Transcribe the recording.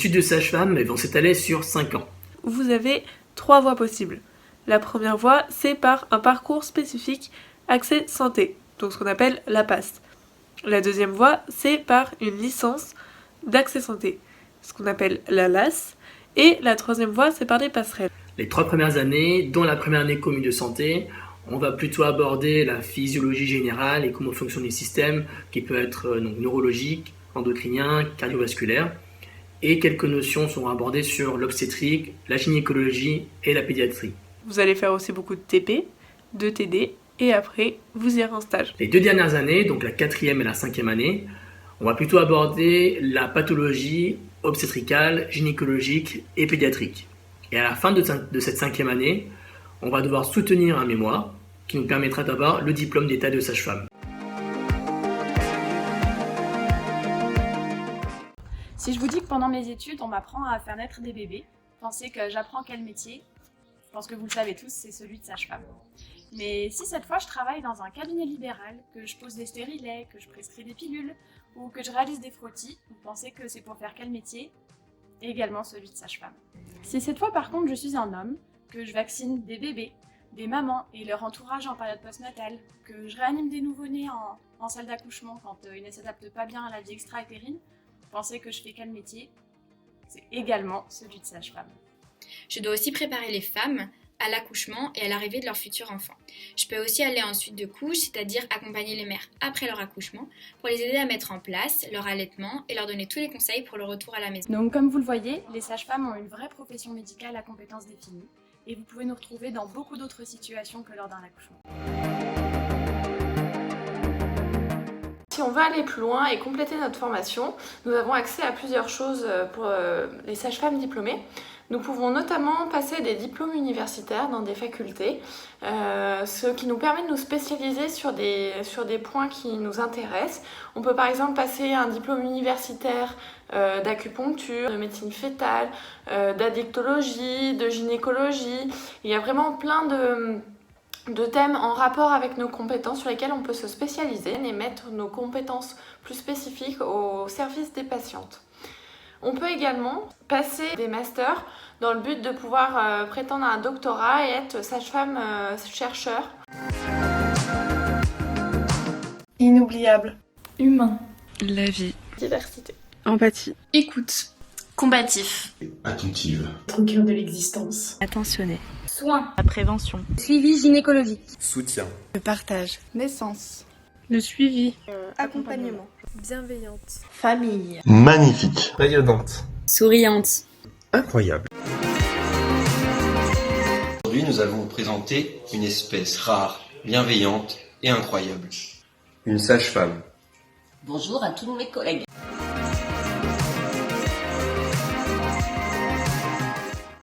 études de sage-femme vont s'étaler sur 5 ans. Vous avez 3 voies possibles. La première voie, c'est par un parcours spécifique accès santé, donc ce qu'on appelle la PASS. La deuxième voie, c'est par une licence d'accès santé, ce qu'on appelle la LAS. Et la troisième voie, c'est par des passerelles. Les 3 premières années, dont la première année commune de santé, on va plutôt aborder la physiologie générale et comment fonctionne le système, qui peut être neurologique, endocrinien, cardiovasculaire. Et quelques notions seront abordées sur l'obstétrique, la gynécologie et la pédiatrie. Vous allez faire aussi beaucoup de TP, de TD, et après, vous irez en stage. Les 2 dernières années, donc la 4e et la 5e année, on va plutôt aborder la pathologie obstétricale, gynécologique et pédiatrique. Et à la fin de cette 5e année, on va devoir soutenir un mémoire qui nous permettra d'avoir le diplôme d'état de sage-femme. Si je vous dis que pendant mes études, on m'apprend à faire naître des bébés, pensez que j'apprends quel métier? Je pense que vous le savez tous, c'est celui de sage-femme. Mais si cette fois je travaille dans un cabinet libéral, que je pose des stérilets, que je prescris des pilules, ou que je réalise des frottis, vous pensez que c'est pour faire quel métier? Également celui de sage-femme. Si cette fois par contre je suis un homme, que je vaccine des bébés, des mamans et leur entourage en période postnatale, que je réanime des nouveau-nés en salle d'accouchement quand ils ne s'adaptent pas bien à la vie extra-utérine, vous pensez que je fais quel métier? C'est également celui de sage-femme. Je dois aussi préparer les femmes à l'accouchement et à l'arrivée de leur futur enfant. Je peux aussi aller en suite de couche, c'est-à-dire accompagner les mères après leur accouchement, pour les aider à mettre en place leur allaitement et leur donner tous les conseils pour le retour à la maison. Donc comme vous le voyez, les sages-femmes ont une vraie profession médicale à compétences définies, et vous pouvez nous retrouver dans beaucoup d'autres situations que lors d'un accouchement. Si on veut aller plus loin et compléter notre formation, nous avons accès à plusieurs choses pour les sages-femmes diplômées. Nous pouvons notamment passer des diplômes universitaires dans des facultés, ce qui nous permet de nous spécialiser sur des points qui nous intéressent. On peut par exemple passer un diplôme universitaire d'acupuncture, de médecine fœtale, d'addictologie, de gynécologie. Il y a vraiment plein de thèmes en rapport avec nos compétences sur lesquels on peut se spécialiser et mettre nos compétences plus spécifiques au service des patientes. On peut également passer des masters dans le but de pouvoir prétendre à un doctorat et être sage-femme chercheur. Inoubliable. Humain. La vie. Diversité. Empathie. Écoute. Combatif. Attentive. Au cœur de l'existence. Attentionné. Soin. La prévention. Suivi gynécologique. Soutien. Le partage. Naissance. Le suivi. Accompagnement. Bienveillante. Famille. Magnifique. Rayonnante. Souriante. Incroyable. Aujourd'hui, nous allons vous présenter une espèce rare, bienveillante et incroyable. Une sage-femme. Bonjour à tous mes collègues.